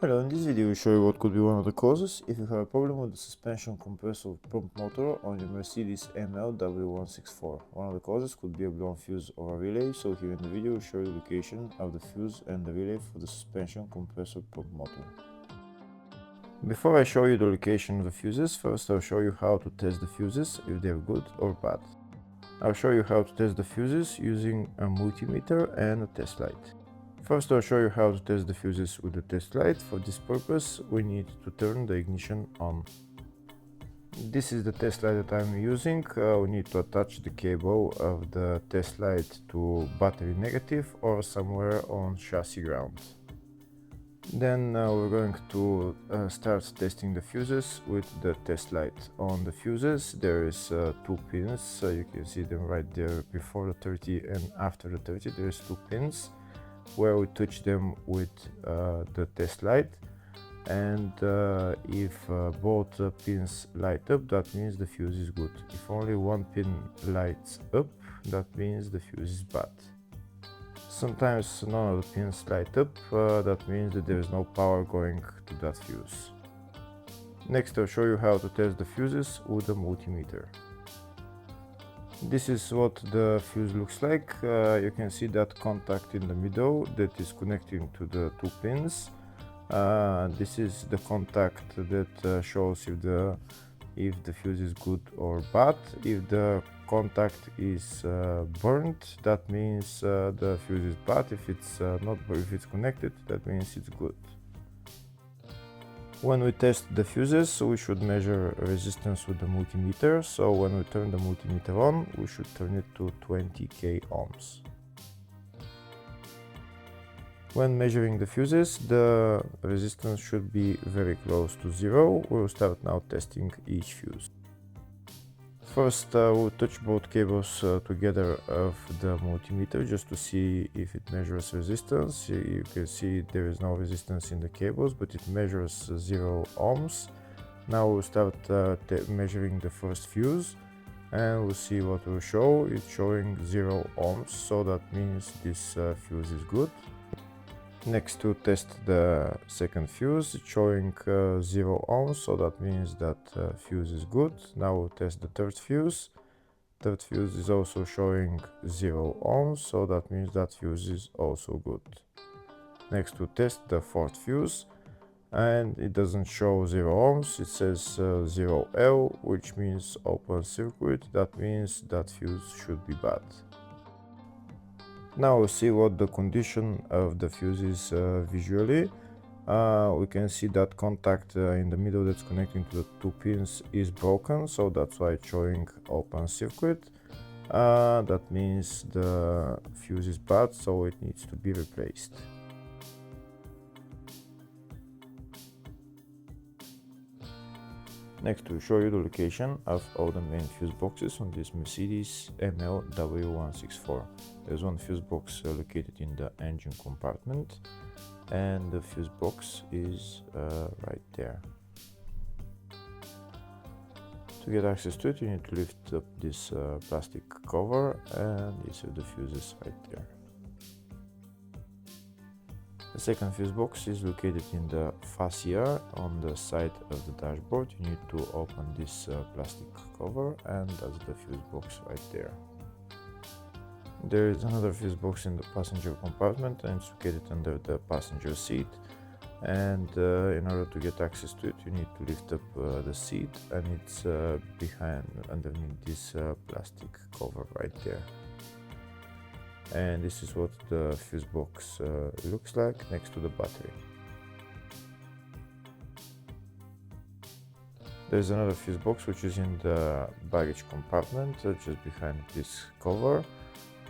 Hello, in this video we show you what could be one of the causes if you have a problem with the suspension compressor pump motor on your Mercedes ML W164. One of the causes could be a blown fuse or a relay, so here in the video we show you the location of the fuse and the relay for the suspension compressor pump motor. Before I show you the location of the fuses, first I'll show you how to test the fuses, if they're good or bad. I'll show you how to test the fuses using a multimeter and a test light. First I'll show you how to test the fuses with the test light. For this purpose we need to turn the ignition on. This is the test light that I'm using. We need to attach the cable of the test light to battery negative or somewhere on chassis ground. Then we're going to start testing the fuses with the test light. On the fuses there is 2 pins, you can see them right there before the 30 and after the 30 there's 2 pins where we touch them with the test light, and if both pins light up, that means the fuse is good. If only one pin lights up, that means the fuse is bad. Sometimes none of the pins light up, that means that there is no power going to that fuse. Next I'll show you how to test the fuses with a multimeter. This is what the fuse looks like. You can see that contact in the middle that is connecting to the 2 pins. This is the contact that shows if the fuse is good or bad. If the contact is burnt, that means the fuse is bad. If it's not, if it's connected, that means it's good. When we test the fuses, we should measure resistance with the multimeter. So when we turn the multimeter on, we should turn it to 20k ohms. When measuring the fuses, the resistance should be very close to 0. We'll start now testing each fuse. First we'll touch both cables together of the multimeter just to see if it measures resistance. You can see there is no resistance in the cables, but it measures 0 ohms. Now we'll start measuring the first fuse and we'll see what will show. It's showing 0 ohms, so that means this fuse is good. Next to test the second fuse, it's showing 0 ohms, so that means that fuse is good. Now we'll test the third fuse. Third fuse is also showing 0 ohms, so that means that fuse is also good. Next we'll test the fourth fuse, and it doesn't show 0 ohms, it says 0L, which means open circuit. That means that fuse should be bad. Now we'll see what the condition of the fuse is visually. We can see that contact in the middle that's connecting to the 2 pins is broken, so that's why it's showing open circuit. That means the fuse is bad, so it needs to be replaced. Next we'll show you the location of all the main fuse boxes on this Mercedes ML W164. There's one fuse box located in the engine compartment, and the fuse box is right there. To get access to it, you need to lift up this plastic cover, and these are the fuses right there. The second fuse box is located in the fascia on the side of the dashboard. You need to open this plastic cover, and that's the fuse box right there. There is another fuse box in the passenger compartment, and it's located under the passenger seat. And in order to get access to it, you need to lift up the seat, and it's underneath this plastic cover right there. And this is what the fuse box looks like next to the battery. There's another fuse box which is in the baggage compartment just behind this cover.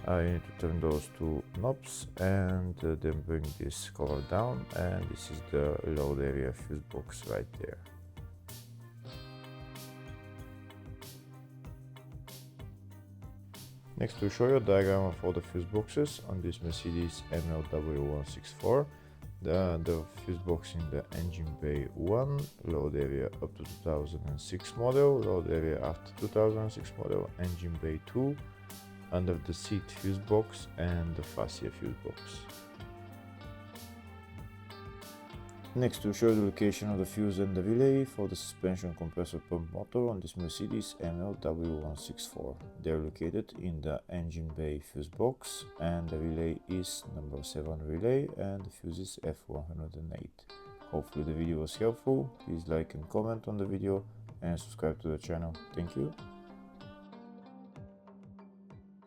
You need to turn those 2 knobs and then bring this cover down, and this is the load area fuse box right there. Next we'll show you a diagram of all the fuse boxes on this Mercedes ML W164. The fuse box in the engine bay 1, load area up to 2006 model, load area after 2006 model, engine bay 2, under the seat fuse box, and the fascia fuse box. Next, to show the location of the fuse and the relay for the suspension compressor pump motor on this Mercedes ML164. They are located in the engine bay fuse box, and the relay is number 7 relay and the fuse is F108. Hopefully the video was helpful. Please like and comment on the video and subscribe to the channel. Thank you.